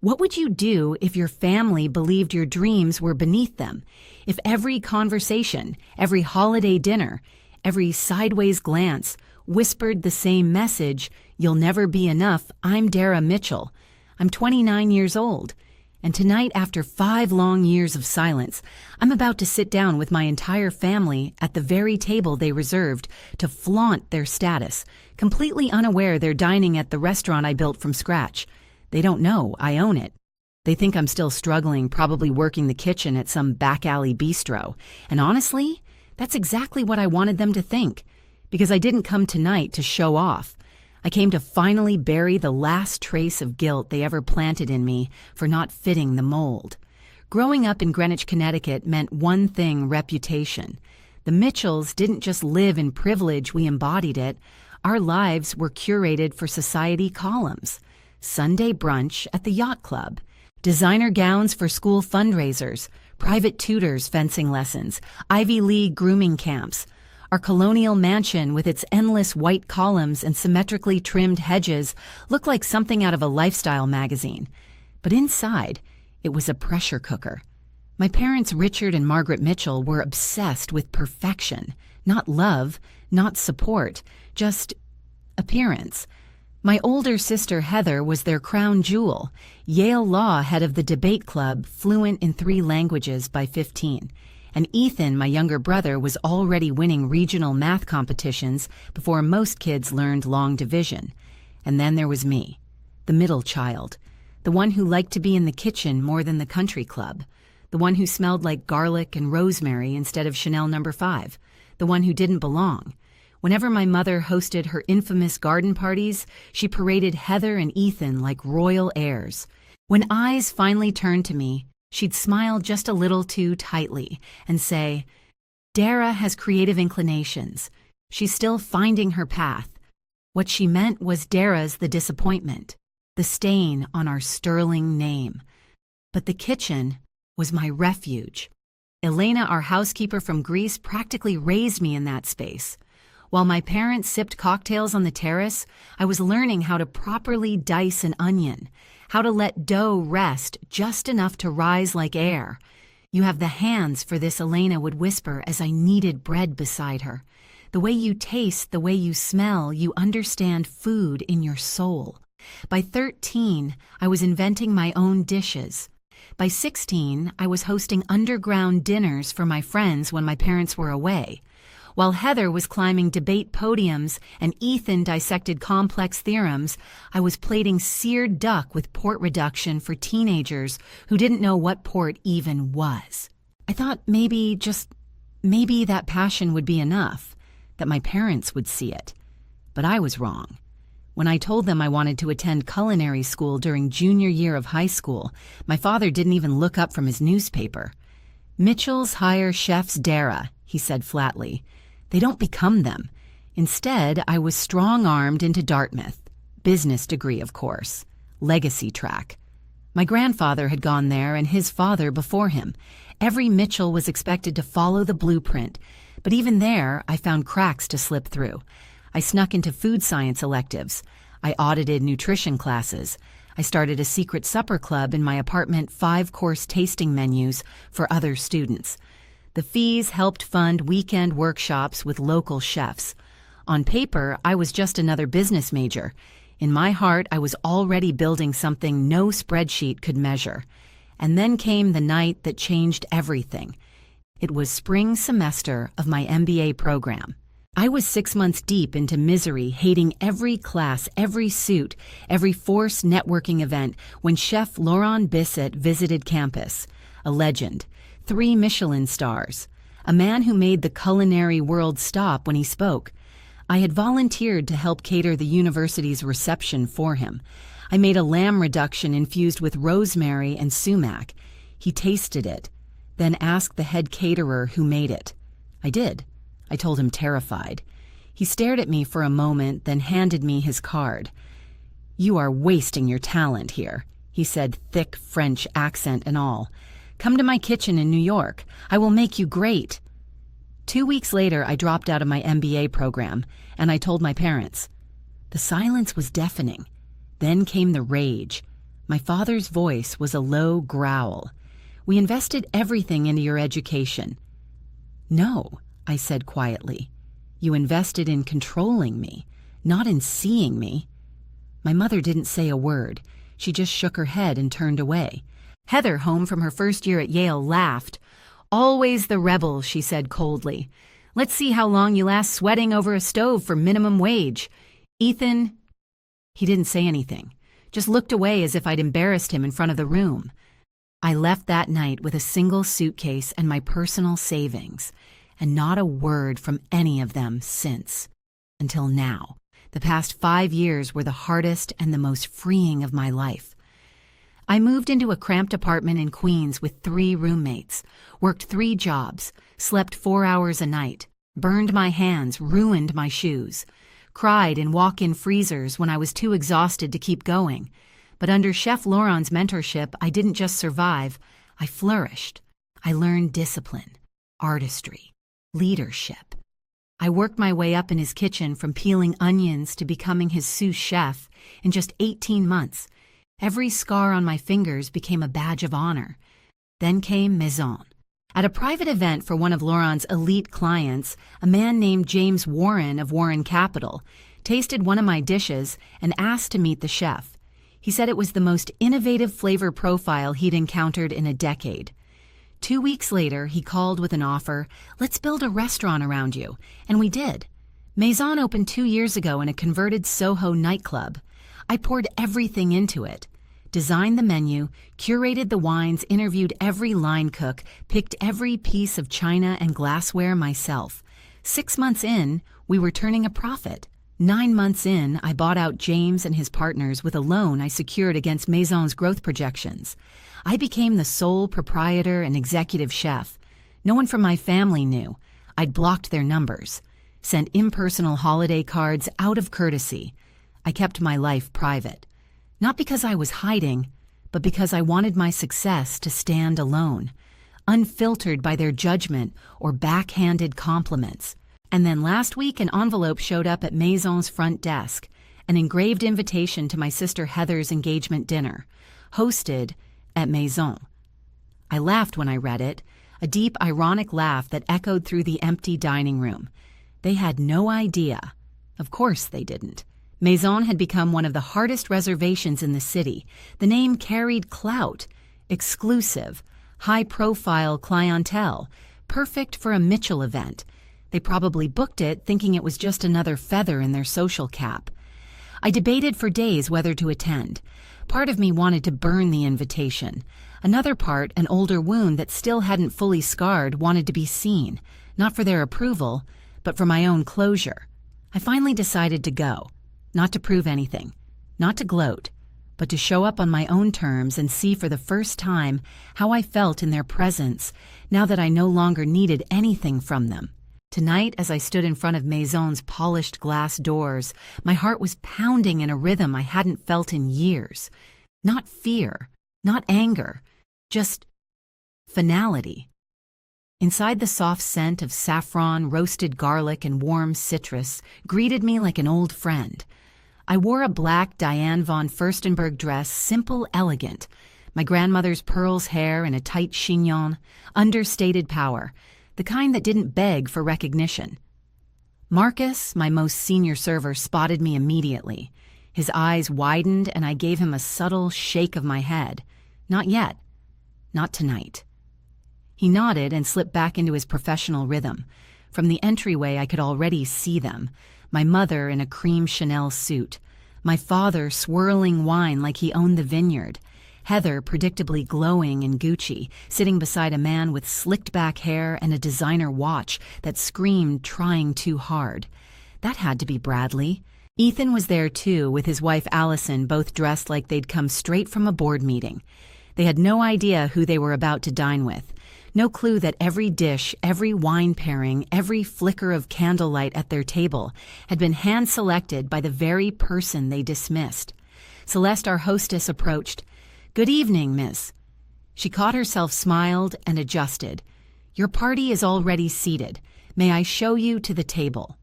What would you do if your family believed your dreams were beneath them? If every conversation, every holiday dinner, every sideways glance whispered the same message, "You'll never be enough, I'm Dara Mitchell. I'm 29 years old. And tonight, after 5 long years of silence, I'm about to sit down with my entire family at the very table they reserved to flaunt their status, completely unaware they're dining at the restaurant I built from scratch. They don't know I own it. They think I'm still struggling, probably working the kitchen at some back alley bistro. And honestly, that's exactly what I wanted them to think, because I didn't come tonight to show off. I came to finally bury the last trace of guilt they ever planted in me for not fitting the mold. Growing up in Greenwich, Connecticut meant one thing: reputation. The Mitchells didn't just live in privilege, we embodied it. Our lives were curated for society columns. Sunday brunch at the yacht club, designer gowns for school fundraisers, private tutors, fencing lessons, Ivy League grooming camps. Our colonial mansion with its endless white columns and symmetrically trimmed hedges looked like something out of a lifestyle magazine. But inside, it was a pressure cooker. My parents, Richard and Margaret Mitchell, were obsessed with perfection, not love, not support, just appearance. My older sister, Heather, was their crown jewel, Yale Law head of the debate club, fluent in 3 languages by 15. And Ethan, my younger brother, was already winning regional math competitions before most kids learned long division. And then there was me, the middle child, the one who liked to be in the kitchen more than the country club, the one who smelled like garlic and rosemary instead of Chanel No. 5, the one who didn't belong. Whenever my mother hosted her infamous garden parties, she paraded Heather and Ethan like royal heirs. When eyes finally turned to me, she'd smile just a little too tightly and say, "Dara has creative inclinations. She's still finding her path." What she meant was Dara's the disappointment, the stain on our sterling name. But the kitchen was my refuge. Elena, our housekeeper from Greece, practically raised me in that space. While my parents sipped cocktails on the terrace, I was learning how to properly dice an onion, how to let dough rest just enough to rise like air. "You have the hands for this," Elena would whisper as I kneaded bread beside her. "The way you taste, the way you smell, you understand food in your soul." By 13, I was inventing my own dishes. By 16, I was hosting underground dinners for my friends when my parents were away. While Heather was climbing debate podiums and Ethan dissected complex theorems, I was plating seared duck with port reduction for teenagers who didn't know what port even was. I thought maybe, just maybe, that passion would be enough, that my parents would see it. But I was wrong. When I told them I wanted to attend culinary school during junior year of high school, my father didn't even look up from his newspaper. "Mitchells hire chefs, Dara," he said flatly. "They don't become them." Instead, I was strong-armed into Dartmouth. Business degree, of course. Legacy track. My grandfather had gone there and his father before him. Every Mitchell was expected to follow the blueprint, but even there, I found cracks to slip through. I snuck into food science electives. I audited nutrition classes. I started a secret supper club in my apartment, 5-course tasting menus for other students. The fees helped fund weekend workshops with local chefs. On paper, I was just another business major. In my heart, I was already building something no spreadsheet could measure. And then came the night that changed everything. It was spring semester of my MBA program. I was 6 months deep into misery, hating every class, every suit, every forced networking event when Chef Laurent Bisset visited campus. A legend. 3 Michelin stars. A man who made the culinary world stop when he spoke. I had volunteered to help cater the university's reception for him. I made a lamb reduction infused with rosemary and sumac. He tasted it, then asked the head caterer who made it. I did. I told him, terrified. He stared at me for a moment, then handed me his card. "You are wasting your talent here," he said, thick French accent and all. "Come to my kitchen in New York. I will make you great." 2 weeks later, I dropped out of my MBA program, and I told my parents. The silence was deafening. Then came the rage. My father's voice was a low growl. "We invested everything into your education." "No," I said quietly. "You invested in controlling me, not in seeing me." My mother didn't say a word. She just shook her head and turned away. Heather, home from her first year at Yale, laughed. "Always the rebel," she said coldly. "Let's see how long you last sweating over a stove for minimum wage. Ethan—" He didn't say anything, just looked away as if I'd embarrassed him in front of the room. I left that night with a single suitcase and my personal savings, and not a word from any of them since. Until now. The past 5 years were the hardest and the most freeing of my life. I moved into a cramped apartment in Queens with 3 roommates, worked 3 jobs, slept 4 hours a night, burned my hands, ruined my shoes, cried in walk-in freezers when I was too exhausted to keep going. But under Chef Laurent's mentorship, I didn't just survive, I flourished. I learned discipline, artistry, leadership. I worked my way up in his kitchen from peeling onions to becoming his sous chef in just 18 months. Every scar on my fingers became a badge of honor. Then came Maison. At a private event for one of Laurent's elite clients, a man named James Warren of Warren Capital tasted one of my dishes and asked to meet the chef. He said it was the most innovative flavor profile he'd encountered in a decade. 2 weeks later, he called with an offer, "Let's build a restaurant around you." And we did. Maison opened 2 years ago in a converted Soho nightclub. I poured everything into it. Designed the menu, curated the wines, interviewed every line cook, picked every piece of china and glassware myself. 6 months in, we were turning a profit. 9 months in, I bought out James and his partners with a loan I secured against Maison's growth projections. I became the sole proprietor and executive chef. No one from my family knew. I'd blocked their numbers, sent impersonal holiday cards out of courtesy. I kept my life private. Not because I was hiding, but because I wanted my success to stand alone, unfiltered by their judgment or backhanded compliments. And then last week, an envelope showed up at Maison's front desk, an engraved invitation to my sister Heather's engagement dinner, hosted at Maison. I laughed when I read it, a deep, ironic laugh that echoed through the empty dining room. They had no idea. Of course they didn't. Maison had become one of the hardest reservations in the city. The name carried clout, exclusive, high-profile clientele, perfect for a Mitchell event. They probably booked it thinking it was just another feather in their social cap. I debated for days whether to attend. Part of me wanted to burn the invitation. Another part, an older wound that still hadn't fully scarred, wanted to be seen, not for their approval, but for my own closure. I finally decided to go, not to prove anything, not to gloat, but to show up on my own terms and see for the first time how I felt in their presence now that I no longer needed anything from them. Tonight, as I stood in front of Maison's polished glass doors, my heart was pounding in a rhythm I hadn't felt in years. Not fear, not anger, just finality. Inside, the soft scent of saffron, roasted garlic, and warm citrus greeted me like an old friend. I wore a black Diane von Furstenberg dress, simple, elegant. My grandmother's pearls hair in a tight chignon, understated power, the kind that didn't beg for recognition. Marcus, my most senior server, spotted me immediately. His eyes widened and I gave him a subtle shake of my head. Not yet. Not tonight. He nodded and slipped back into his professional rhythm. From the entryway I could already see them. My mother in a cream Chanel suit. My father swirling wine like he owned the vineyard. Heather predictably glowing in Gucci, sitting beside a man with slicked back hair and a designer watch that screamed trying too hard. That had to be Bradley. Ethan was there too, with his wife Allison, both dressed like they'd come straight from a board meeting. They had no idea who they were about to dine with. No clue that every dish, every wine pairing, every flicker of candlelight at their table had been hand-selected by the very person they dismissed. Celeste, our hostess, approached. "Good evening, miss." She caught herself, smiled, and adjusted. "Your party is already seated. May I show you to the table?"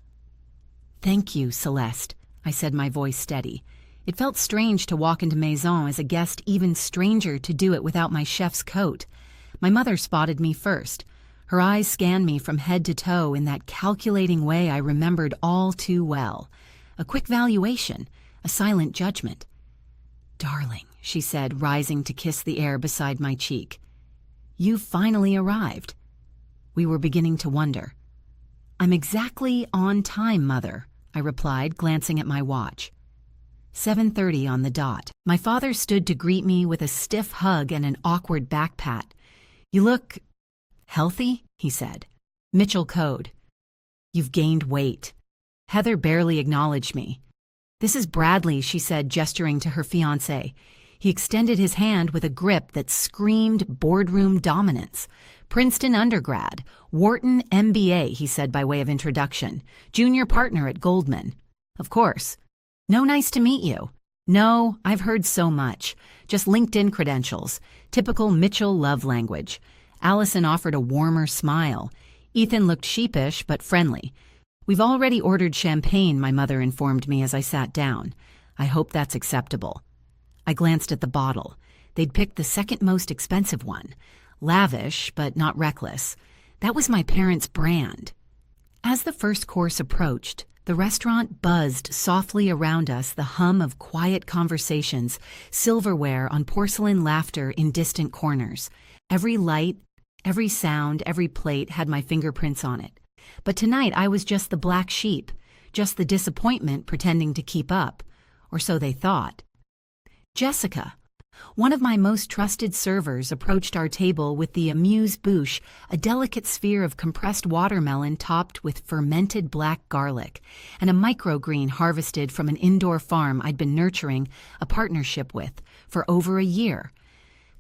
"Thank you, Celeste," I said, my voice steady. It felt strange to walk into Maison as a guest, even stranger to do it without my chef's coat. My mother spotted me first. Her eyes scanned me from head to toe in that calculating way I remembered all too well. A quick valuation, a silent judgment. "Darling," she said, rising to kiss the air beside my cheek. "You've finally arrived." We were beginning to wonder. "I'm exactly on time, Mother," I replied, glancing at my watch. 7:30 on the dot. My father stood to greet me with a stiff hug and an awkward back pat. "You look healthy," he said. Mitchell code. "You've gained weight." Heather barely acknowledged me. "This is Bradley," she said, gesturing to her fiancé. He extended his hand with a grip that screamed boardroom dominance. "Princeton undergrad, Wharton MBA," he said by way of introduction. "Junior partner at Goldman." "Of course." "No, nice to meet you." "No, I've heard so much. Just LinkedIn credentials. Typical Mitchell love language." Allison offered a warmer smile. Ethan looked sheepish but friendly. "We've already ordered champagne," my mother informed me as I sat down. "I hope that's acceptable." I glanced at the bottle. They'd picked the second most expensive one. Lavish, but not reckless. That was my parents' brand. As the first course approached, the restaurant buzzed softly around us, the hum of quiet conversations, silverware on porcelain laughter in distant corners. Every light, every sound, every plate had my fingerprints on it. But tonight I was just the black sheep, just the disappointment pretending to keep up. Or so they thought. Jessica, one of my most trusted servers, approached our table with the amuse-bouche, a delicate sphere of compressed watermelon topped with fermented black garlic, and a microgreen harvested from an indoor farm I'd been nurturing a partnership with for over a year.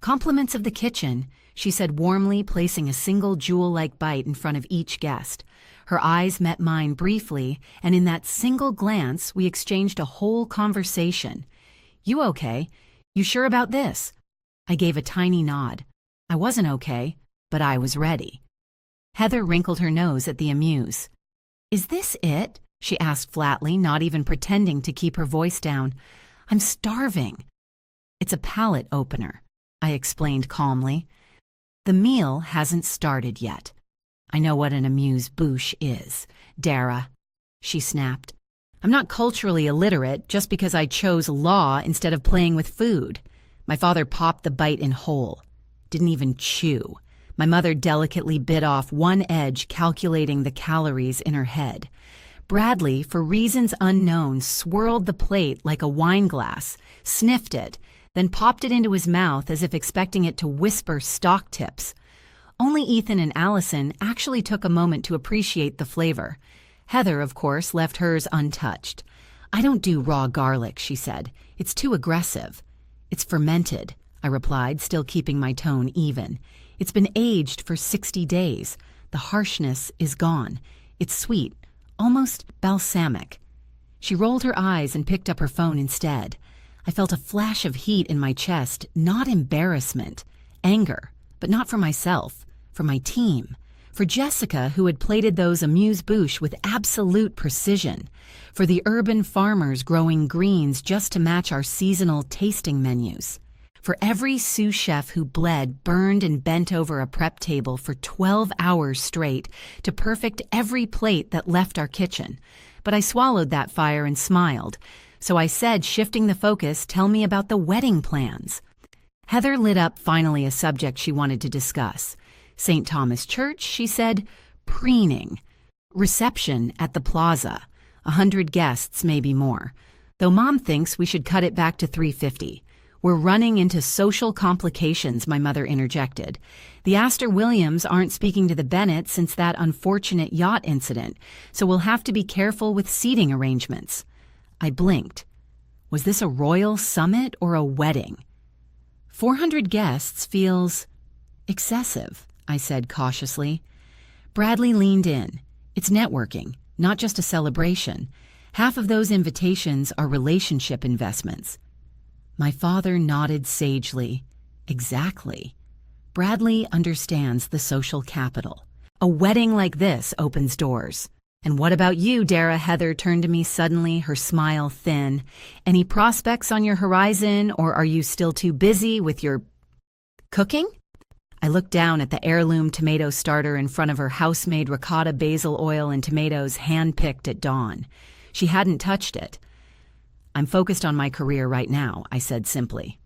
"Compliments of the kitchen," she said warmly, placing a single jewel-like bite in front of each guest. Her eyes met mine briefly, and in that single glance we exchanged a whole conversation. "You okay? You sure about this?" I gave a tiny nod. I wasn't okay, but I was ready. Heather wrinkled her nose at the amuse. "Is this it?" she asked flatly, not even pretending to keep her voice down. "I'm starving." "It's a palate opener," I explained calmly. "The meal hasn't started yet." "I know what an amuse-bouche is, Dara," she snapped. "I'm not culturally illiterate just because I chose law instead of playing with food." My father popped the bite in whole. Didn't even chew. My mother delicately bit off one edge, calculating the calories in her head. Bradley, for reasons unknown, swirled the plate like a wine glass, sniffed it, then popped it into his mouth as if expecting it to whisper stock tips. Only Ethan and Allison actually took a moment to appreciate the flavor. Heather, of course, left hers untouched. "I don't do raw garlic," she said. "It's too aggressive." "It's fermented," I replied, still keeping my tone even. "It's been aged for 60 days. The harshness is gone. It's sweet, almost balsamic." She rolled her eyes and picked up her phone instead. I felt a flash of heat in my chest, not embarrassment. Anger, but not for myself, for my team. For Jessica, who had plated those amuse-bouche with absolute precision. For the urban farmers growing greens just to match our seasonal tasting menus. For every sous chef who bled, burned, and bent over a prep table for 12 hours straight to perfect every plate that left our kitchen. But I swallowed that fire and smiled. So I said, shifting the focus, "Tell me about the wedding plans." Heather lit up finally a subject she wanted to discuss. St. Thomas Church, she said, preening. Reception at the plaza. 100 guests, maybe more. Though Mom thinks we should cut it back to 350. "We're running into social complications," my mother interjected. "The Astor Williams aren't speaking to the Bennett since that unfortunate yacht incident, so we'll have to be careful with seating arrangements." I blinked. Was this a royal summit or a wedding? 400 guests feels excessive, I said cautiously. Bradley leaned in. "It's networking, not just a celebration. Half of those invitations are relationship investments." My father nodded sagely. Exactly. Bradley understands the social capital. A wedding like this opens doors. "And what about you, Dara?" Heather turned to me suddenly, her smile thin. "Any prospects on your horizon, or are you still too busy with your cooking?" I looked down at the heirloom tomato starter in front of her house-made ricotta basil oil and tomatoes hand-picked at dawn. She hadn't touched it. "I'm focused on my career right now," I said simply.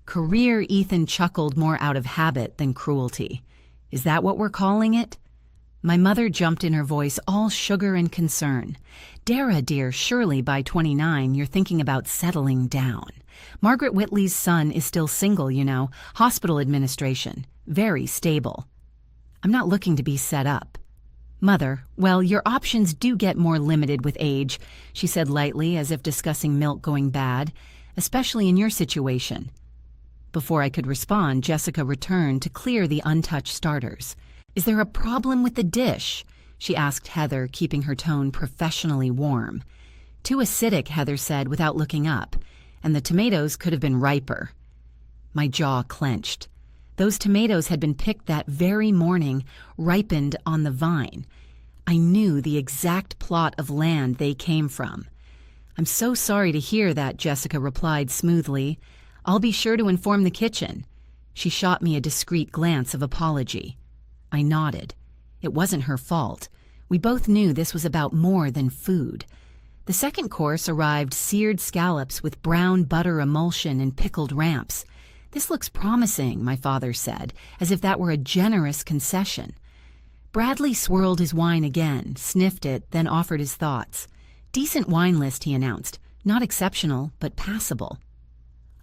"Career?" Ethan chuckled, more out of habit than cruelty. "Is that what we're calling it?" My mother jumped in, her voice all sugar and concern. "Dara, dear, surely by 29 you're thinking about settling down. Margaret Whitley's son is still single, you know, hospital administration, very stable." "I'm not looking to be set up." "Mother, well, your options do get more limited with age," she said lightly, as if discussing milk going bad, "especially in your situation." Before I could respond, Jessica returned to clear the untouched starters. "Is there a problem with the dish?" she asked Heather, keeping her tone professionally warm. "Too acidic," Heather said without looking up, "and the tomatoes could have been riper." My jaw clenched. Those tomatoes had been picked that very morning, ripened on the vine. I knew the exact plot of land they came from. "I'm so sorry to hear that," Jessica replied smoothly. "I'll be sure to inform the kitchen." She shot me a discreet glance of apology. I nodded. It wasn't her fault. We both knew this was about more than food. The second course arrived seared scallops with brown butter emulsion and pickled ramps. "This looks promising," my father said, as if that were a generous concession. Bradley swirled his wine again, sniffed it, then offered his thoughts. "Decent wine list," he announced. "Not exceptional, but passable."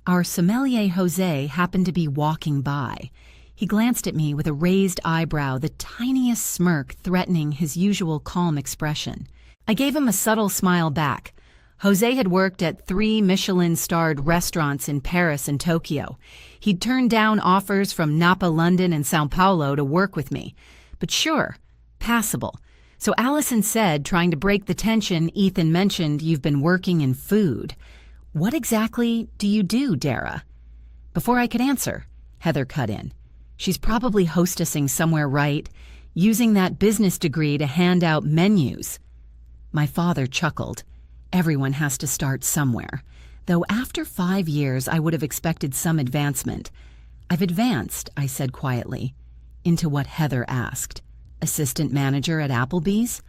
Our sommelier Jose happened to be walking by. He glanced at me with a raised eyebrow, the tiniest smirk threatening his usual calm expression. I gave him a subtle smile back. Jose had worked at 3 Michelin-starred restaurants in Paris and Tokyo. He'd turned down offers from Napa, London, and Sao Paulo to work with me. But sure, passable. So Allison said, trying to break the tension, "Ethan mentioned you've been working in food. What exactly do you do, Dara?" Before I could answer, Heather cut in. "She's probably hostessing somewhere, right? Using that business degree to hand out menus." My father chuckled. Everyone has to start somewhere. Though after 5 years, I would have expected some advancement. "I've advanced," I said quietly, into what Heather asked. "Assistant manager at Applebee's?"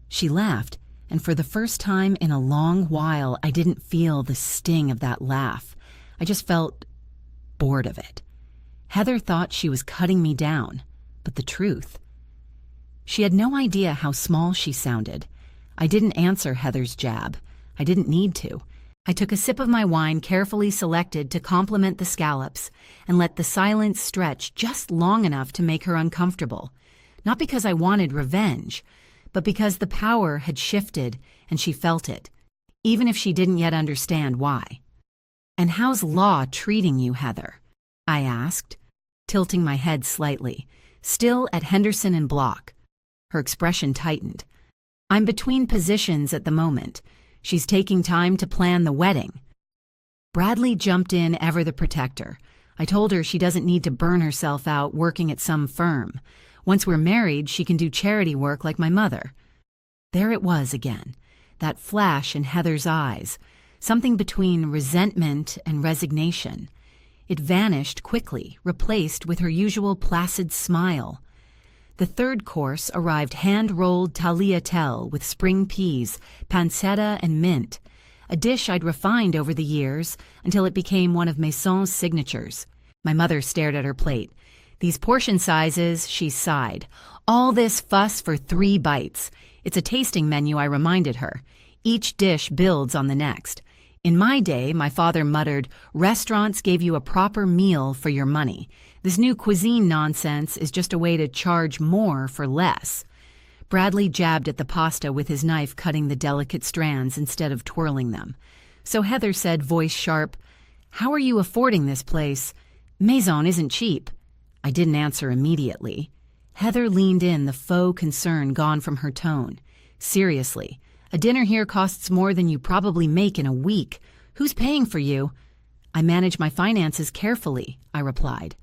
She laughed, and for the first time in a long while, I didn't feel the sting of that laugh. I just felt bored of it. Heather thought she was cutting me down, but the truth. She had no idea how small she sounded. I didn't answer Heather's jab. I didn't need to. I took a sip of my wine, carefully selected to complement the scallops, and let the silence stretch just long enough to make her uncomfortable. Not because I wanted revenge, but because the power had shifted and she felt it, even if she didn't yet understand why. "And how's law treating you, Heather?" I asked, tilting my head slightly, still at Henderson and Block. Her expression tightened. "I'm between positions at the moment. She's taking time to plan the wedding." Bradley jumped in, ever the protector. I told her she doesn't need to burn herself out working at some firm. Once we're married, she can do charity work like my mother. There it was again, that flash in Heather's eyes, something between resentment and resignation. It vanished quickly, replaced with her usual placid smile. The third course arrived hand-rolled tagliatelle with spring peas, pancetta, and mint, a dish I'd refined over the years until it became one of Maison's signatures. My mother stared at her plate. "These portion sizes," she sighed. "All this fuss for 3 bites. It's a tasting menu," I reminded her. "Each dish builds on the next. In my day," my father muttered, "restaurants gave you a proper meal for your money. This new cuisine nonsense is just a way to charge more for less." Bradley jabbed at the pasta with his knife, cutting the delicate strands instead of twirling them. So Heather said, voice sharp, "How are you affording this place? Maison isn't cheap." I didn't answer immediately. Heather leaned in, the faux concern gone from her tone. "Seriously, a dinner here costs more than you probably make in a week. Who's paying for you?" "I manage my finances carefully," I replied.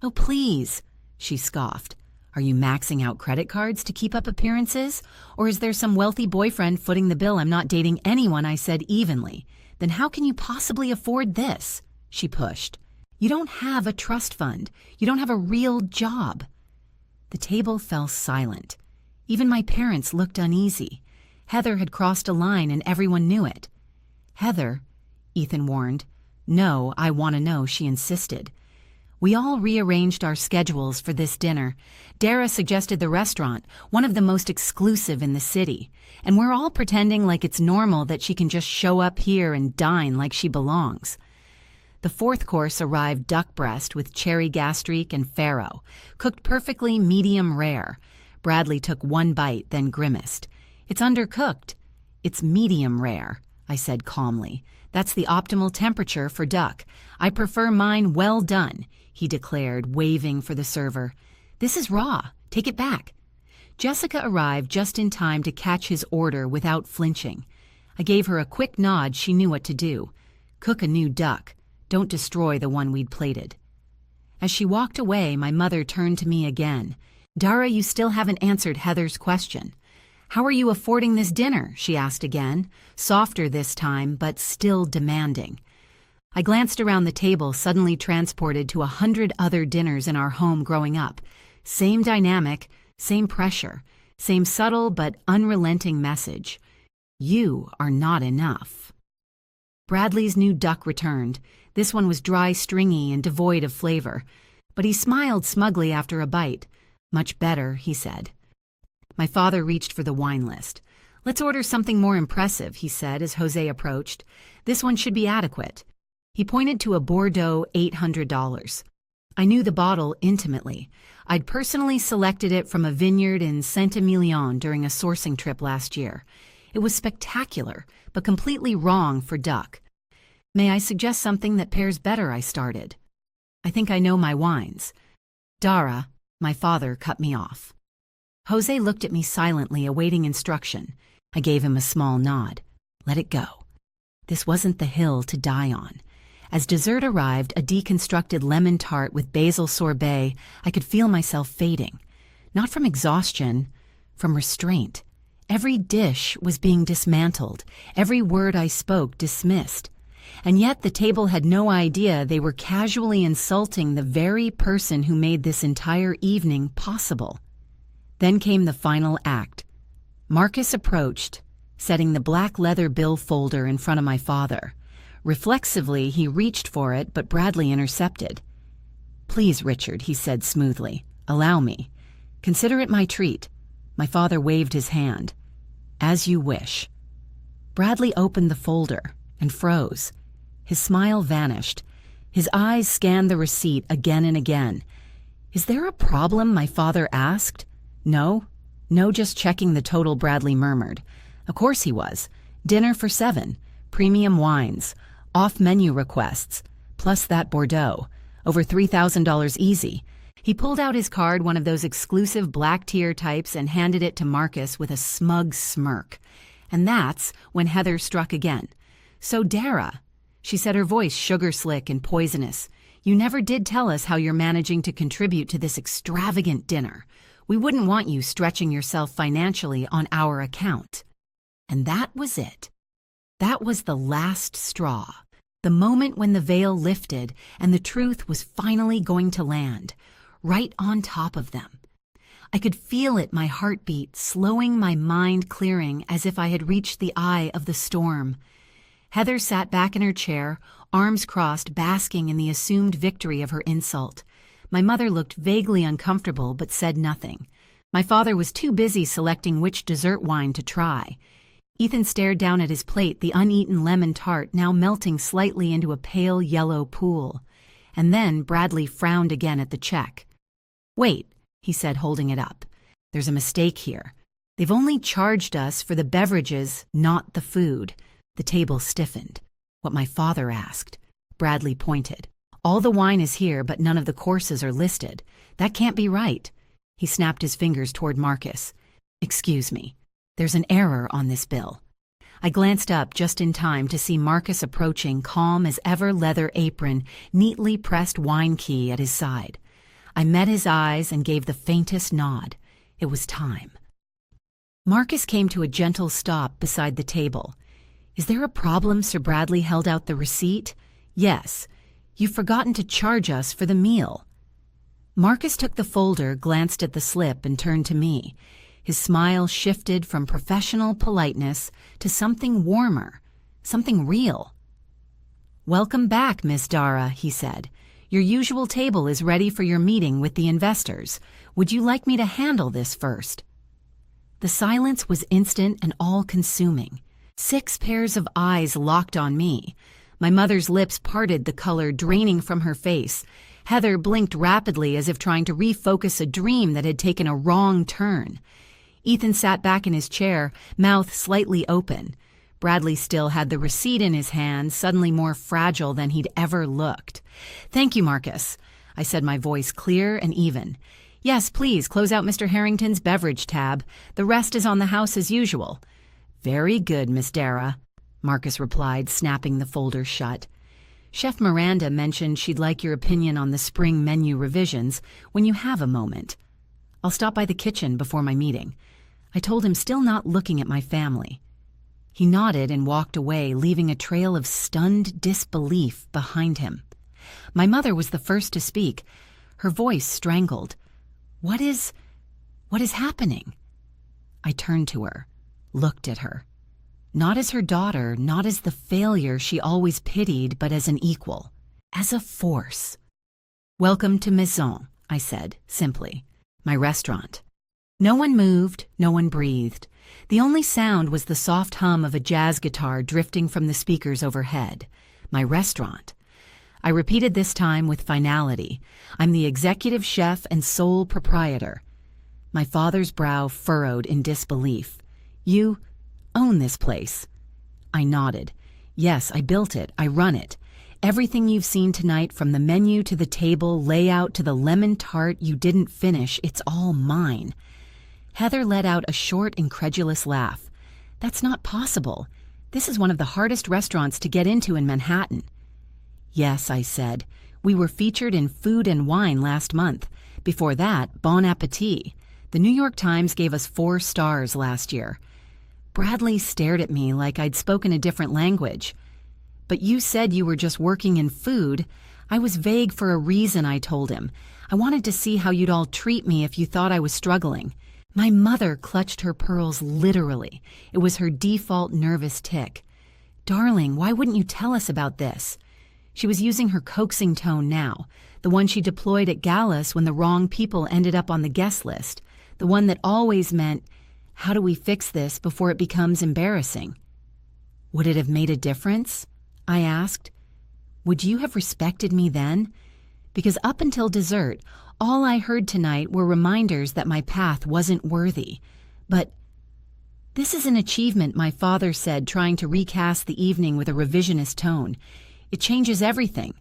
"Oh, please," she scoffed. Are you maxing out credit cards to keep up appearances? Or is there some wealthy boyfriend footing the bill? I'm not dating anyone, I said evenly. Then how can you possibly afford this? She pushed. You don't have a trust fund. You don't have a real job. The table fell silent. Even my parents looked uneasy. Heather had crossed a line and everyone knew it. Heather, Ethan warned. No, I want to know, she insisted. We all rearranged our schedules for this dinner. Dara suggested the restaurant, one of the most exclusive in the city, and we're all pretending like it's normal that she can just show up here and dine like she belongs. The fourth course arrived duck breast with cherry gastrique and farro, cooked perfectly medium rare. Bradley took one bite, then grimaced. It's undercooked. It's medium rare, I said calmly. That's the optimal temperature for duck. I prefer mine well done, he declared, waving for the server. This is raw. Take it back. Jessica arrived just in time to catch his order without flinching. I gave her a quick nod. She knew what to do. Cook a new duck. Don't destroy the one we'd plated. As she walked away, my mother turned to me again. Dara, you still haven't answered Heather's question. How are you affording this dinner? She asked again, softer this time, but still demanding. I glanced around the table, suddenly transported to 100 other dinners in our home growing up. Same dynamic, same pressure, same subtle but unrelenting message. You are not enough. Bradley's new duck returned. This one was dry, stringy, and devoid of flavor. But he smiled smugly after a bite. Much better, he said. My father reached for the wine list. Let's order something more impressive, he said as Jose approached. This one should be adequate. He pointed to a Bordeaux $800. I knew the bottle intimately. I'd personally selected it from a vineyard in Saint-Emilion during a sourcing trip last year. It was spectacular, but completely wrong for duck. May I suggest something that pairs better? I started. I think I know my wines. Dara, my father, cut me off. Jose looked at me silently, awaiting instruction. I gave him a small nod. Let it go. This wasn't the hill to die on. As dessert arrived, a deconstructed lemon tart with basil sorbet, I could feel myself fading. Not from exhaustion, from restraint. Every dish was being dismantled, every word I spoke dismissed. And yet the table had no idea they were casually insulting the very person who made this entire evening possible. Then came the final act. Marcus approached, setting the black leather bill folder in front of my father. Reflexively, he reached for it, but Bradley intercepted. Please, Richard, he said smoothly. Allow me. Consider it my treat. My father waved his hand. As you wish. Bradley opened the folder and froze. His smile vanished. His eyes scanned the receipt again and again. Is there a problem? My father asked. No, just checking the total, Bradley murmured. Of course he was. Dinner for 7, premium wines, off-menu requests, plus that Bordeaux. Over $3,000 easy. He pulled out his card, one of those exclusive black tier types, and handed it to Marcus with a smug smirk. And that's when Heather struck again. So Dara, she said, her voice sugar-slick and poisonous, you never did tell us how you're managing to contribute to this extravagant dinner. We wouldn't want you stretching yourself financially on our account. And that was it. That was the last straw. The moment when the veil lifted and the truth was finally going to land, right on top of them. I could feel it, my heartbeat, slowing, my mind clearing as if I had reached the eye of the storm. Heather sat back in her chair, arms crossed, basking in the assumed victory of her insult. My mother looked vaguely uncomfortable but said nothing. My father was too busy selecting which dessert wine to try. Ethan stared down at his plate, the uneaten lemon tart now melting slightly into a pale yellow pool. And then Bradley frowned again at the check. Wait, he said, holding it up. There's a mistake here. They've only charged us for the beverages, not the food. The table stiffened. What my father asked. Bradley pointed. All the wine is here, but none of the courses are listed. That can't be right. He snapped his fingers toward Marcus. Excuse me. There's an error on this bill. I glanced up just in time to see Marcus approaching, calm as ever, leather apron, neatly pressed wine key at his side. I met his eyes and gave the faintest nod. It was time. Marcus came to a gentle stop beside the table. "Is there a problem?" Sir Bradley held out the receipt. "Yes. You've forgotten to charge us for the meal." Marcus took the folder, glanced at the slip, and turned to me. His smile shifted from professional politeness to something warmer, something real. "Welcome back, Miss Dara," he said. "Your usual table is ready for your meeting with the investors. Would you like me to handle this first?" The silence was instant and all-consuming. 6 pairs of eyes locked on me. My mother's lips parted, the color draining from her face. Heather blinked rapidly as if trying to refocus a dream that had taken a wrong turn. Ethan sat back in his chair, mouth slightly open. Bradley still had the receipt in his hand, suddenly more fragile than he'd ever looked. "Thank you, Marcus," I said, my voice clear and even. "Yes, please, close out Mr. Harrington's beverage tab. The rest is on the house as usual." "Very good, Miss Dara," Marcus replied, snapping the folder shut. "Chef Miranda mentioned she'd like your opinion on the spring menu revisions when you have a moment. I'll stop by the kitchen before my meeting." I told him, still not looking at my family. He nodded and walked away, leaving a trail of stunned disbelief behind him. My mother was the first to speak, her voice strangled. What is happening?" I turned to her, looked at her. Not as her daughter, not as the failure she always pitied, but as an equal, as a force. "Welcome to Maison," I said, simply. "My restaurant." No one moved, no one breathed. The only sound was the soft hum of a jazz guitar drifting from the speakers overhead. My restaurant. I repeated this time with finality. "I'm the executive chef and sole proprietor." My father's brow furrowed in disbelief. "You own this place?" I nodded. "Yes, I built it. I run it. Everything you've seen tonight, from the menu to the table layout to the lemon tart you didn't finish, it's all mine." Heather let out a short, incredulous laugh. "That's not possible. This is one of the hardest restaurants to get into in Manhattan." "Yes," I said. "We were featured in Food and Wine last month. Before that, Bon Appetit. The New York Times gave us 4 stars last year." Bradley stared at me like I'd spoken a different language. "But you said you were just working in food." I was vague for a reason, I told him. "I wanted to see how you'd all treat me if you thought I was struggling." My mother clutched her pearls literally. It was her default nervous tic. "Darling, why wouldn't you tell us about this?" She was using her coaxing tone now, the one she deployed at galas when the wrong people ended up on the guest list, the one that always meant, "How do we fix this before it becomes embarrassing?" "Would it have made a difference?" I asked. "Would you have respected me then?" Because up until dessert, all I heard tonight were reminders that my path wasn't worthy. But "This is an achievement," my father said, trying to recast the evening with a revisionist tone. "It changes everything."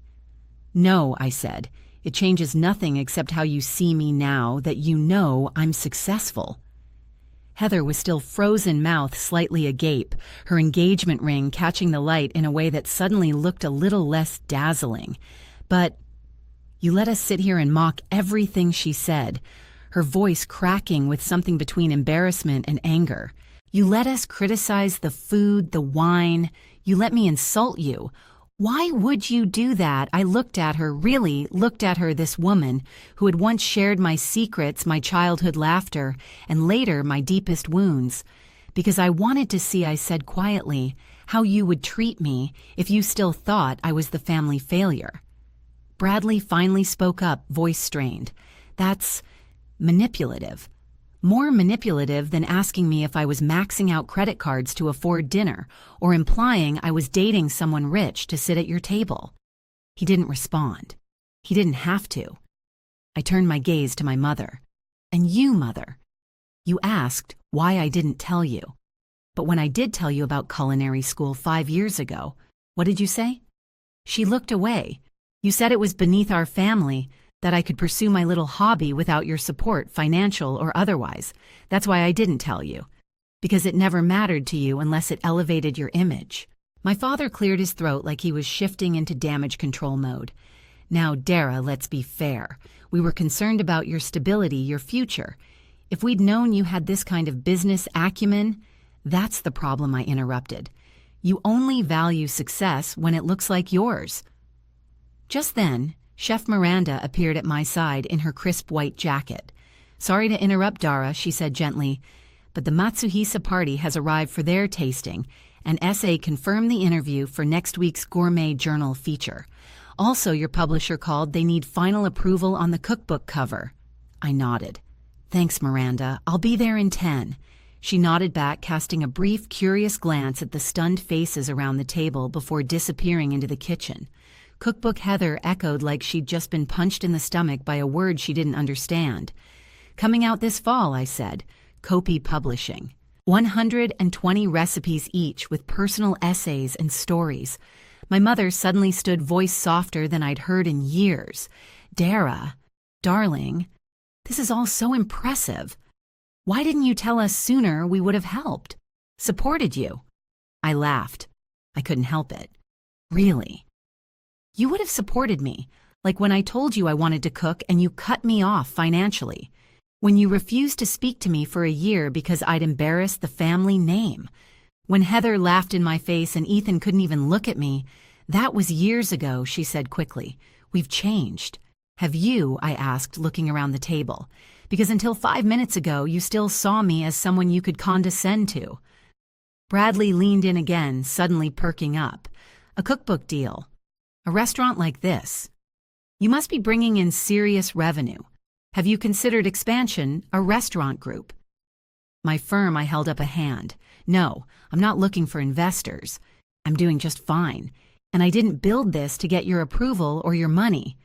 "No," I said. "It changes nothing except how you see me now, that you know I'm successful." Heather was still frozen mouth slightly agape, her engagement ring catching the light in a way that suddenly looked a little less dazzling. But "You let us sit here and mock everything she said," her voice cracking with something between embarrassment and anger. "You let us criticize the food, the wine. You let me insult you. Why would you do that?" I looked at her, really looked at her, this woman who had once shared my secrets, my childhood laughter, and later my deepest wounds. "Because I wanted to see," I said quietly, "how you would treat me if you still thought I was the family failure." Bradley finally spoke up, voice strained. "That's manipulative. More manipulative than asking me if I was maxing out credit cards to afford dinner, or implying I was dating someone rich to sit at your table." He didn't respond. He didn't have to. I turned my gaze to my mother. "And you, Mother, you asked why I didn't tell you. But when I did tell you about culinary school 5 years ago, what did you say?" She looked away. "You said it was beneath our family, that I could pursue my little hobby without your support, financial or otherwise. That's why I didn't tell you. Because it never mattered to you unless it elevated your image." My father cleared his throat like he was shifting into damage control mode. Now, Dara, let's be fair. We were concerned about your stability, your future. If we'd known you had this kind of business acumen, that's the problem, I interrupted. You only value success when it looks like yours. Just then, Chef Miranda appeared at my side in her crisp white jacket. Sorry to interrupt, Dara, she said gently, but the Matsuhisa party has arrived for their tasting, and SA confirmed the interview for next week's Gourmet Journal feature. Also, your publisher called they need final approval on the cookbook cover. I nodded. Thanks, Miranda. I'll be there in 10. She nodded back, casting a brief, curious glance at the stunned faces around the table before disappearing into the kitchen. Cookbook Heather echoed like she'd just been punched in the stomach by a word she didn't understand. Coming out this fall, I said. Kopi Publishing. 120 recipes each with personal essays and stories. My mother suddenly stood, voice softer than I'd heard in years. Dara, darling, this is all so impressive. Why didn't you tell us sooner? We would have helped. Supported you. I laughed. I couldn't help it. Really? You would have supported me, like when I told you I wanted to cook and you cut me off financially. When you refused to speak to me for a year because I'd embarrassed the family name. When Heather laughed in my face and Ethan couldn't even look at me. That was years ago, she said quickly. We've changed. Have you? I asked, looking around the table. Because until 5 minutes ago, you still saw me as someone you could condescend to. Bradley leaned in again, suddenly perking up. A cookbook deal. A restaurant like this. You must be bringing in serious revenue. Have you considered expansion, a restaurant group? My firm, I held up a hand. No, I'm not looking for investors. I'm doing just fine. And I didn't build this to get your approval or your money.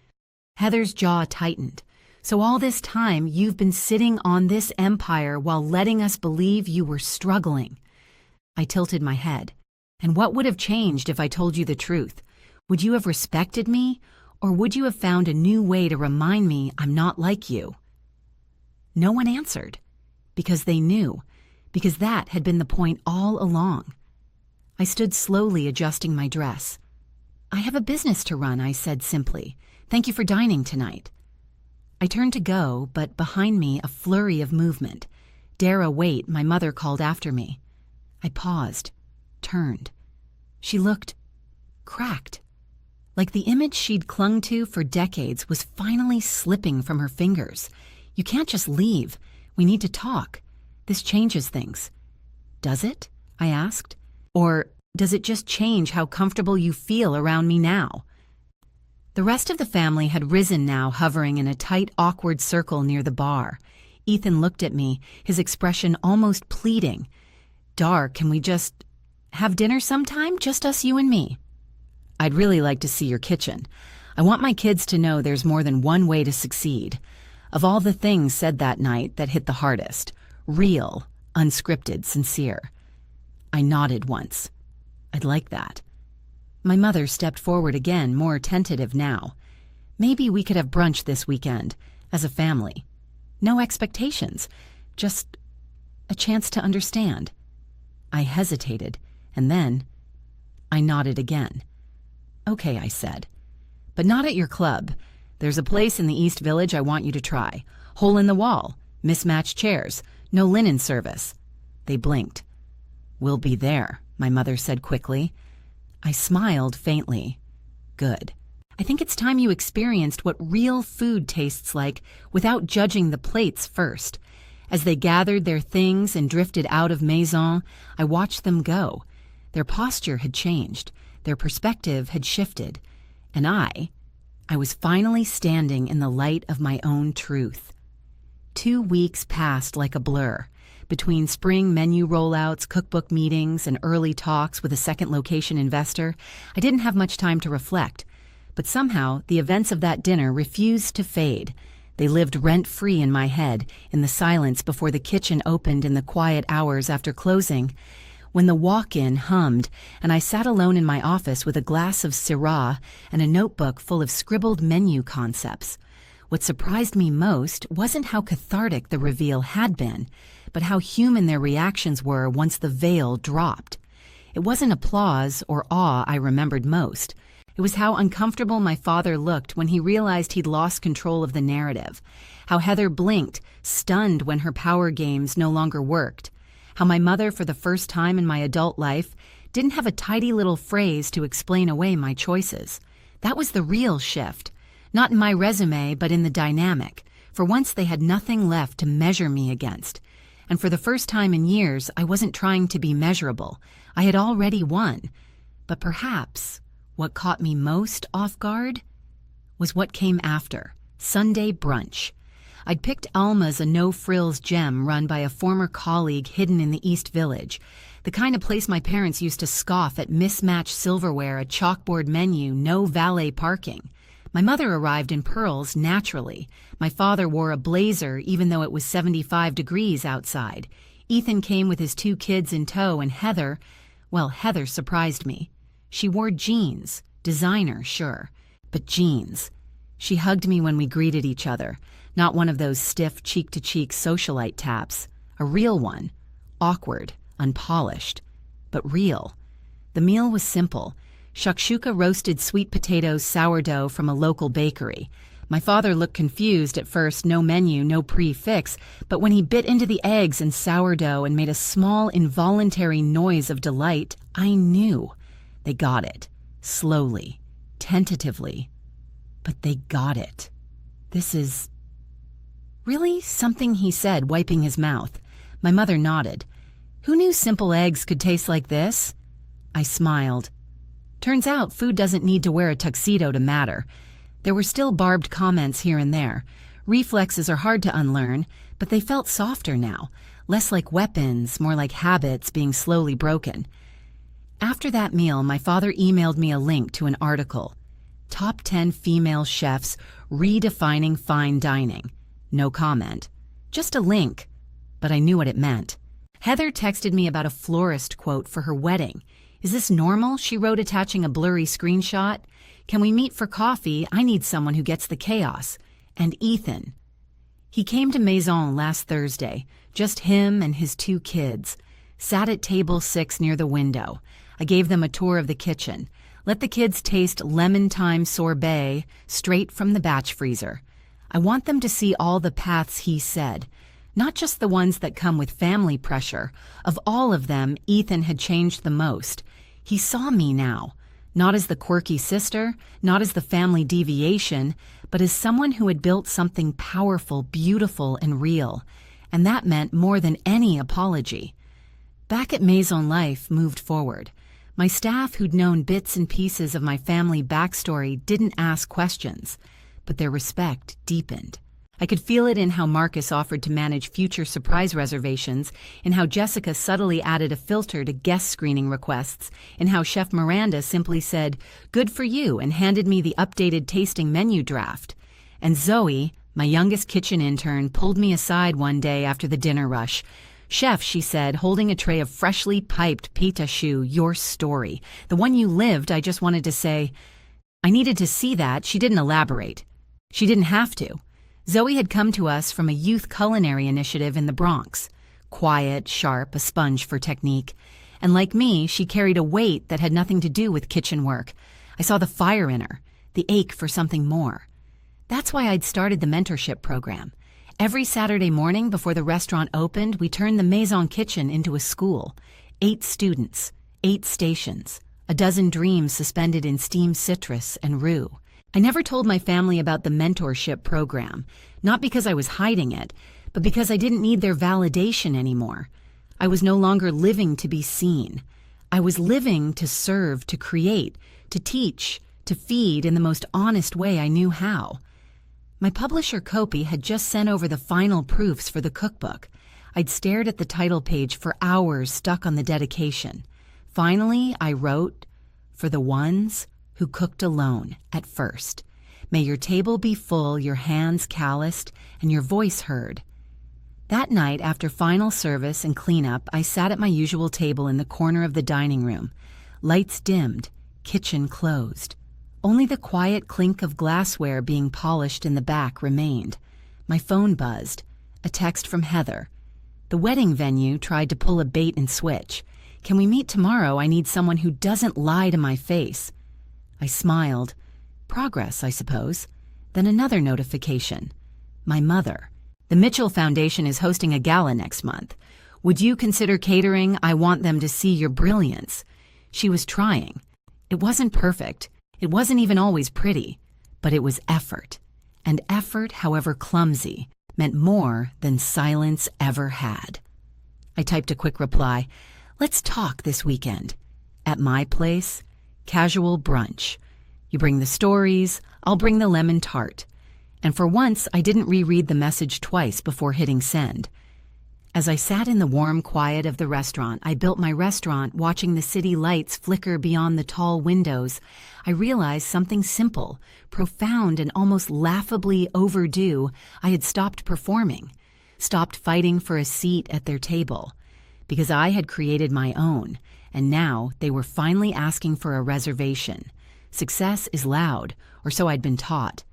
Heather's jaw tightened. So all this time, you've been sitting on this empire while letting us believe you were struggling. I tilted my head. And what would have changed if I told you the truth? Would you have respected me? Or would you have found a new way to remind me I'm not like you? No one answered. Because they knew. Because that had been the point all along. I stood slowly adjusting my dress. I have a business to run, I said simply. Thank you for dining tonight. I turned to go, but behind me a flurry of movement. Dara, wait, my mother called after me. I paused, turned. She looked cracked. Like the image she'd clung to for decades was finally slipping from her fingers. You can't just leave. We need to talk. This changes things. Does it? I asked. Or does it just change how comfortable you feel around me now? The rest of the family had risen now, hovering in a tight, awkward circle near the bar. Ethan looked at me, his expression almost pleading. Dar, can we just have dinner sometime? Just us, you and me. I'd really like to see your kitchen. I want my kids to know there's more than one way to succeed. Of all the things said that night that hit the hardest, real, unscripted, sincere. I nodded once. I'd like that. My mother stepped forward again, more tentative now. Maybe we could have brunch this weekend, as a family. No expectations, just a chance to understand. I hesitated, and then I nodded again. Okay, I said. But not at your club. There's a place in the East Village I want you to try. Hole in the wall, mismatched chairs, no linen service. They blinked. We'll be there, my mother said quickly. I smiled faintly. Good. I think it's time you experienced what real food tastes like without judging the plates first. As they gathered their things and drifted out of Maison, I watched them go. Their posture had changed. Their perspective had shifted, and I was finally standing in the light of my own truth. 2 weeks passed like a blur. Between spring menu rollouts, cookbook meetings, and early talks with a second location investor, I didn't have much time to reflect. But somehow, the events of that dinner refused to fade. They lived rent-free in my head, in the silence before the kitchen opened in the quiet hours after closing. When the walk-in hummed, and I sat alone in my office with a glass of Syrah and a notebook full of scribbled menu concepts. What surprised me most wasn't how cathartic the reveal had been, but how human their reactions were once the veil dropped. It wasn't applause or awe I remembered most. It was how uncomfortable my father looked when he realized he'd lost control of the narrative, how Heather blinked, stunned when her power games no longer worked, how my mother, for the first time in my adult life, didn't have a tidy little phrase to explain away my choices. That was the real shift, not in my resume, but in the dynamic. For once they had nothing left to measure me against. And for the first time in years, I wasn't trying to be measurable. I had already won. But perhaps what caught me most off guard was what came after, Sunday brunch. I'd picked Alma's a no-frills gem run by a former colleague hidden in the East Village, the kind of place my parents used to scoff at mismatched silverware, a chalkboard menu, no valet parking. My mother arrived in pearls naturally. My father wore a blazer even though it was 75 degrees outside. Ethan came with his 2 kids in tow, and Heather surprised me. She wore jeans, designer, sure, but jeans. She hugged me when we greeted each other, not one of those stiff cheek-to-cheek socialite taps, a real one, awkward, unpolished, but real. The meal was simple. Shakshuka roasted sweet potatoes sourdough from a local bakery. My father looked confused at first, no menu, no prefix, but when he bit into the eggs and sourdough and made a small involuntary noise of delight, I knew. They got it. Slowly, tentatively. But they got it. This is... Really? Something he said, wiping his mouth. My mother nodded. Who knew simple eggs could taste like this? I smiled. Turns out food doesn't need to wear a tuxedo to matter. There were still barbed comments here and there. Reflexes are hard to unlearn, but they felt softer now, less like weapons, more like habits being slowly broken. After that meal, my father emailed me a link to an article. Top 10 female chefs redefining fine dining. No comment. Just a link, but I knew what it meant. Heather texted me about a florist quote for her wedding. Is this normal? She wrote, attaching a blurry screenshot. Can we meet for coffee? I need someone who gets the chaos. And Ethan. He came to Maison last Thursday, just him and his 2 kids. Sat at table 6 near the window. I gave them a tour of the kitchen. Let the kids taste lemon thyme sorbet straight from the batch freezer. I want them to see all the paths he said, not just the ones that come with family pressure. Of all of them, Ethan had changed the most. He saw me now, not as the quirky sister, not as the family deviation, but as someone who had built something powerful, beautiful, and real. And that meant more than any apology. Back at Maison, life moved forward. My staff, who'd known bits and pieces of my family backstory, didn't ask questions, but their respect deepened. I could feel it in how Marcus offered to manage future surprise reservations, in how Jessica subtly added a filter to guest screening requests, in how Chef Miranda simply said, "Good for you," and handed me the updated tasting menu draft. And Zoe, my youngest kitchen intern, pulled me aside one day after the dinner rush. "Chef," she said, holding a tray of freshly piped pita choux, "your story. The one you lived, I just wanted to say..." I needed to see that. She didn't elaborate. She didn't have to. Zoe had come to us from a youth culinary initiative in the Bronx. Quiet, sharp, a sponge for technique. And like me, she carried a weight that had nothing to do with kitchen work. I saw the fire in her, the ache for something more. That's why I'd started the mentorship program. Every Saturday morning before the restaurant opened, we turned the Maison kitchen into a school. 8 students, 8 stations, a dozen dreams suspended in steamed citrus and roux. I never told my family about the mentorship program, not because I was hiding it, but because I didn't need their validation anymore. I was no longer living to be seen. I was living to serve, to create, to teach, to feed in the most honest way I knew how. My publisher, Kopi, had just sent over the final proofs for the cookbook. I'd stared at the title page for hours, stuck on the dedication. Finally, I wrote, "For the ones who cooked alone at first. May your table be full, your hands calloused, and your voice heard." That night, after final service and cleanup, I sat at my usual table in the corner of the dining room. Lights dimmed, kitchen closed. Only the quiet clink of glassware being polished in the back remained. My phone buzzed. A text from Heather. The wedding venue tried to pull a bait and switch. "Can we meet tomorrow? I need someone who doesn't lie to my face." I smiled. Progress, I suppose. Then another notification. My mother. The Mitchell Foundation is hosting a gala next month. Would you consider catering? I want them to see your brilliance. She was trying. It wasn't perfect. It wasn't even always pretty. But it was effort. And effort, however clumsy, meant more than silence ever had. I typed a quick reply. Let's talk this weekend. At my place, casual brunch. You bring the stories, I'll bring the lemon tart. And for once, I didn't reread the message twice before hitting send. As I sat in the warm quiet of the restaurant, I built my restaurant watching the city lights flicker beyond the tall windows. I realized something simple, profound, and almost laughably overdue. I had stopped performing, stopped fighting for a seat at their table, because I had created my own, and now they were finally asking for a reservation. Success is loud, or so I'd been taught.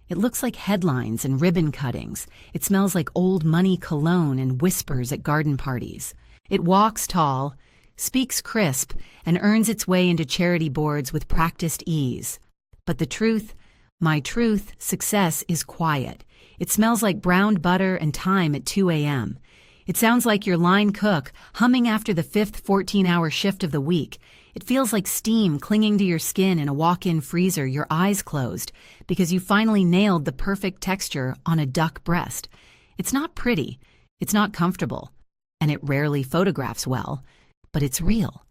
It looks like headlines and ribbon cuttings. It smells like old money cologne and whispers at garden parties. It walks tall, speaks crisp, and earns its way into charity boards with practiced ease. But the truth, my truth, success is quiet. It smells like browned butter and thyme at 2 a.m. It sounds like your line cook humming after the fifth 14-hour shift of the week. It feels like steam clinging to your skin in a walk-in freezer, your eyes closed, because you finally nailed the perfect texture on a duck breast. It's not pretty, it's not comfortable, and it rarely photographs well, but it's real.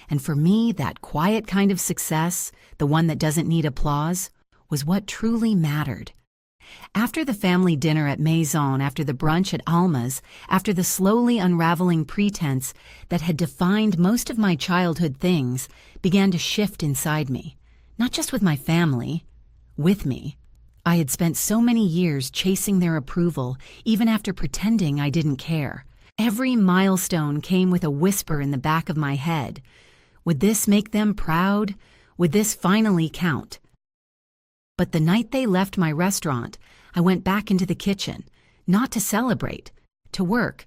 And for me, that quiet kind of success, the one that doesn't need applause, was what truly mattered. After the family dinner at Maison, after the brunch at Alma's, after the slowly unraveling pretense that had defined most of my childhood things began to shift inside me, not just with my family, with me. I had spent so many years chasing their approval, even after pretending I didn't care. Every milestone came with a whisper in the back of my head. Would this make them proud? Would this finally count? But the night they left my restaurant, I went back into the kitchen, not to celebrate, to work.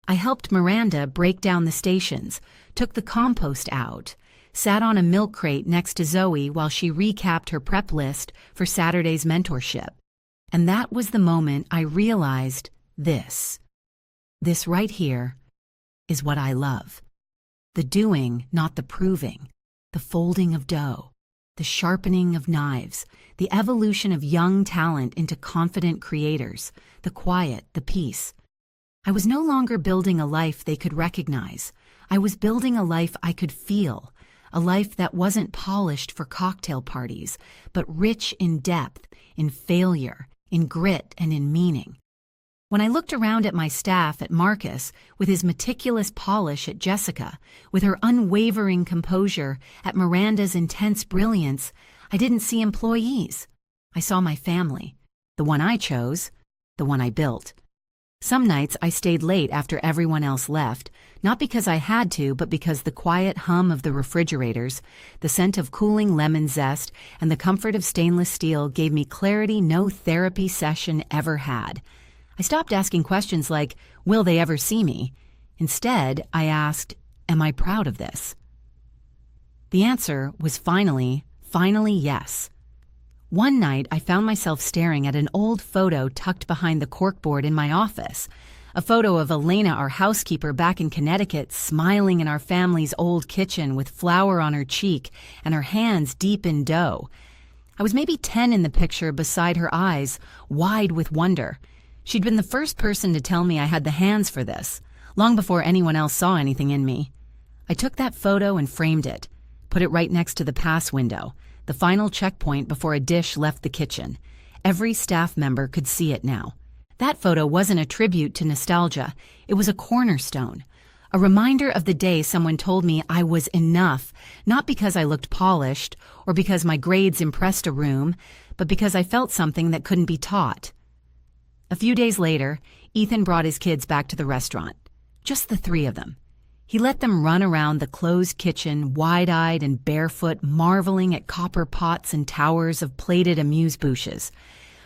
I helped Miranda break down the stations, took the compost out, sat on a milk crate next to Zoe while she recapped her prep list for Saturday's mentorship. And that was the moment I realized this right here is what I love. The doing, not the proving, the folding of dough, the sharpening of knives, the evolution of young talent into confident creators, the quiet, the peace. I was no longer building a life they could recognize. I was building a life I could feel, a life that wasn't polished for cocktail parties, but rich in depth, in failure, in grit, and in meaning. When I looked around at my staff, at Marcus, with his meticulous polish, at Jessica, with her unwavering composure, at Miranda's intense brilliance, I didn't see employees. I saw my family, the one I chose, the one I built. Some nights I stayed late after everyone else left, not because I had to, but because the quiet hum of the refrigerators, the scent of cooling lemon zest, and the comfort of stainless steel gave me clarity no therapy session ever had. I stopped asking questions like, will they ever see me? Instead, I asked, am I proud of this? The answer was finally yes. One night, I found myself staring at an old photo tucked behind the corkboard in my office. A photo of Elena, our housekeeper back in Connecticut, smiling in our family's old kitchen with flour on her cheek and her hands deep in dough. I was maybe 10 in the picture beside her eyes, wide with wonder. She'd been the first person to tell me I had the hands for this, long before anyone else saw anything in me. I took that photo and framed it, put it right next to the pass window, the final checkpoint before a dish left the kitchen. Every staff member could see it now. That photo wasn't a tribute to nostalgia. It was a cornerstone, a reminder of the day someone told me I was enough, not because I looked polished or because my grades impressed a room, but because I felt something that couldn't be taught. A few days later, Ethan brought his kids back to the restaurant, just the three of them. He let them run around the closed kitchen, wide-eyed and barefoot, marveling at copper pots and towers of plated amuse-bouches.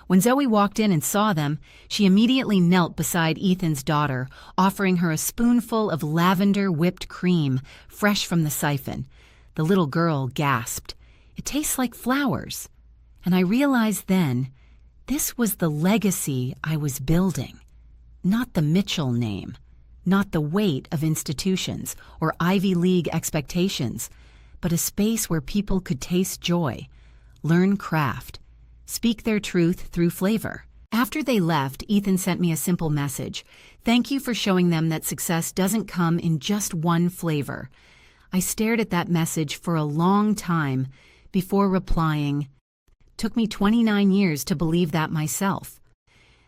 When Zoe walked in and saw them, she immediately knelt beside Ethan's daughter, offering her a spoonful of lavender whipped cream, fresh from the siphon. The little girl gasped. It tastes like flowers. And I realized then, this was the legacy I was building. Not the Mitchell name, not the weight of institutions or Ivy League expectations, but a space where people could taste joy, learn craft, speak their truth through flavor. After they left, Ethan sent me a simple message. Thank you for showing them that success doesn't come in just one flavor. I stared at that message for a long time before replying. Took me 29 years to believe that myself.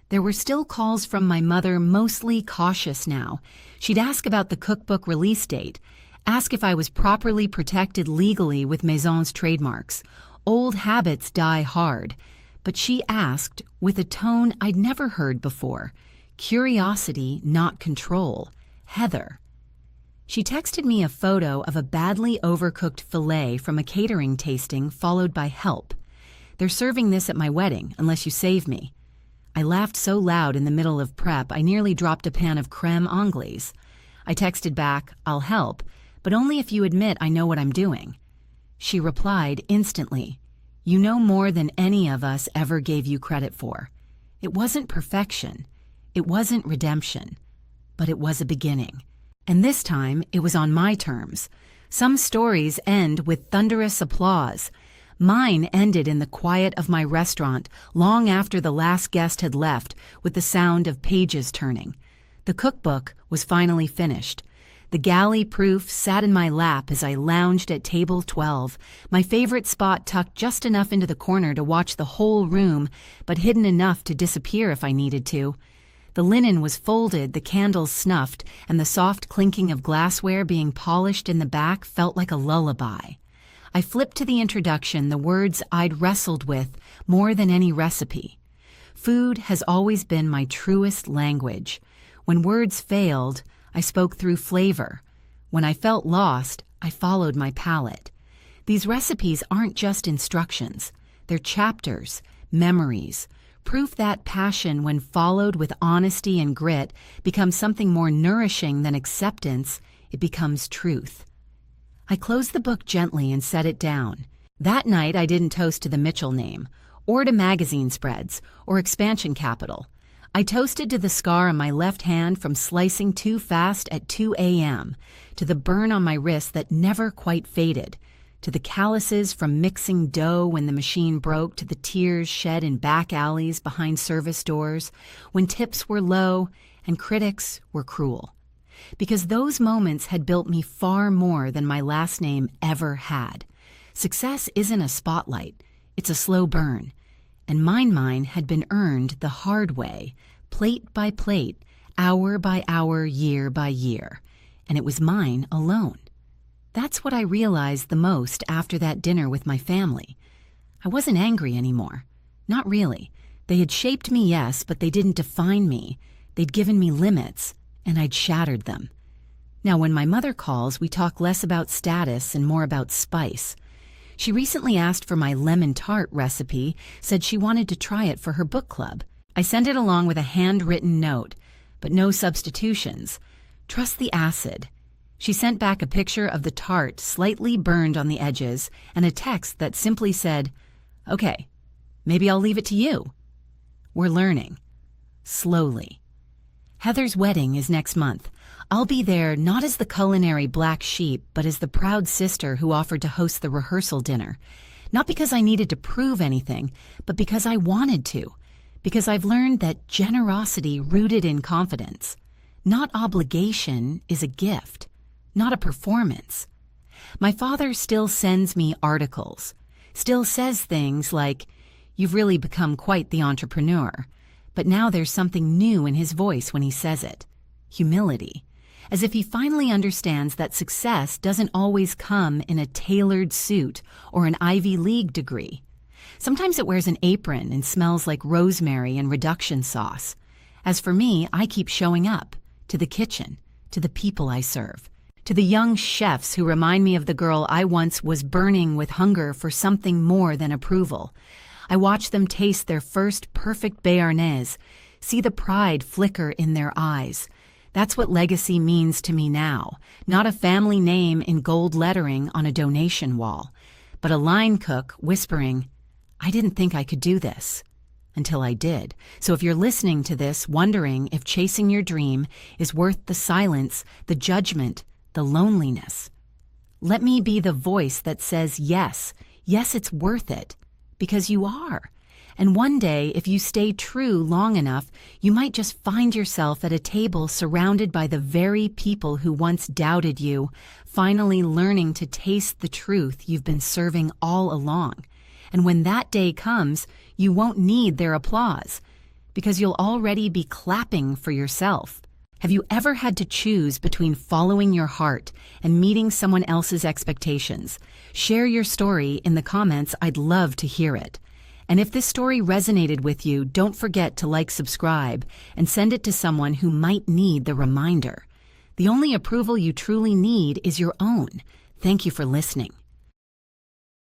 There were still calls from my mother, mostly cautious now. She'd ask about the cookbook release date, ask if I was properly protected legally with Maison's trademarks. Old habits die hard. But she asked with a tone I'd never heard before. Curiosity, not control. Heather. She texted me a photo of a badly overcooked filet from a catering tasting followed by help. They're serving this at my wedding, unless you save me. I laughed so loud in the middle of prep, I nearly dropped a pan of creme anglaise. I texted back, I'll help, but only if you admit I know what I'm doing. She replied instantly, you know more than any of us ever gave you credit for. It wasn't perfection. It wasn't redemption. But it was a beginning. And this time, it was on my terms. Some stories end with thunderous applause. Mine ended in the quiet of my restaurant, long after the last guest had left, with the sound of pages turning. The cookbook was finally finished. The galley proof sat in my lap as I lounged at table 12, my favorite spot tucked just enough into the corner to watch the whole room, but hidden enough to disappear if I needed to. The linen was folded, the candles snuffed, and the soft clinking of glassware being polished in the back felt like a lullaby. I flipped to the introduction, the words I'd wrestled with more than any recipe. Food has always been my truest language. When words failed, I spoke through flavor. When I felt lost, I followed my palate. These recipes aren't just instructions. They're chapters, memories, proof that passion, when followed with honesty and grit, becomes something more nourishing than acceptance. It becomes truth. I closed the book gently and set it down. That night, I didn't toast to the Mitchell name, or to magazine spreads, or expansion capital. I toasted to the scar on my left hand from slicing too fast at 2 a.m., to the burn on my wrist that never quite faded, to the calluses from mixing dough when the machine broke, to the tears shed in back alleys behind service doors, when tips were low and critics were cruel. Because those moments had built me far more than my last name ever had. Success isn't a spotlight, it's a slow burn. And mine had been earned the hard way, plate by plate, hour by hour, year by year. And it was mine alone. That's what I realized the most after that dinner with my family. I wasn't angry anymore. Not really. They had shaped me, yes, but they didn't define me. They'd given me limits, and I'd shattered them. Now, when my mother calls, we talk less about status and more about spice. She recently asked for my lemon tart recipe, said she wanted to try it for her book club. I sent it along with a handwritten note, but no substitutions. Trust the acid. She sent back a picture of the tart slightly burned on the edges and a text that simply said, okay, maybe I'll leave it to you. We're learning. Slowly. Heather's wedding is next month. I'll be there not as the culinary black sheep, but as the proud sister who offered to host the rehearsal dinner. Not because I needed to prove anything, but because I wanted to. Because I've learned that generosity rooted in confidence, not obligation, is a gift, not a performance. My father still sends me articles, still says things like, "You've really become quite the entrepreneur." But now there's something new in his voice when he says it. Humility. As if he finally understands that success doesn't always come in a tailored suit or an Ivy League degree. Sometimes it wears an apron and smells like rosemary and reduction sauce. As for me, I keep showing up, to the kitchen, to the people I serve, to the young chefs who remind me of the girl I once was burning with hunger for something more than approval. I watch them taste their first perfect béarnaise, see the pride flicker in their eyes. That's what legacy means to me now, not a family name in gold lettering on a donation wall, but a line cook whispering, "I didn't think I could do this," until I did. So if you're listening to this wondering if chasing your dream is worth the silence, the judgment, the loneliness, let me be the voice that says yes, yes, it's worth it, because you are. And one day, if you stay true long enough, you might just find yourself at a table surrounded by the very people who once doubted you, finally learning to taste the truth you've been serving all along. And when that day comes, you won't need their applause, because you'll already be clapping for yourself. Have you ever had to choose between following your heart and meeting someone else's expectations? Share your story in the comments. I'd love to hear it. And if this story resonated with you, don't forget to like, subscribe, and send it to someone who might need the reminder. The only approval you truly need is your own. Thank you for listening.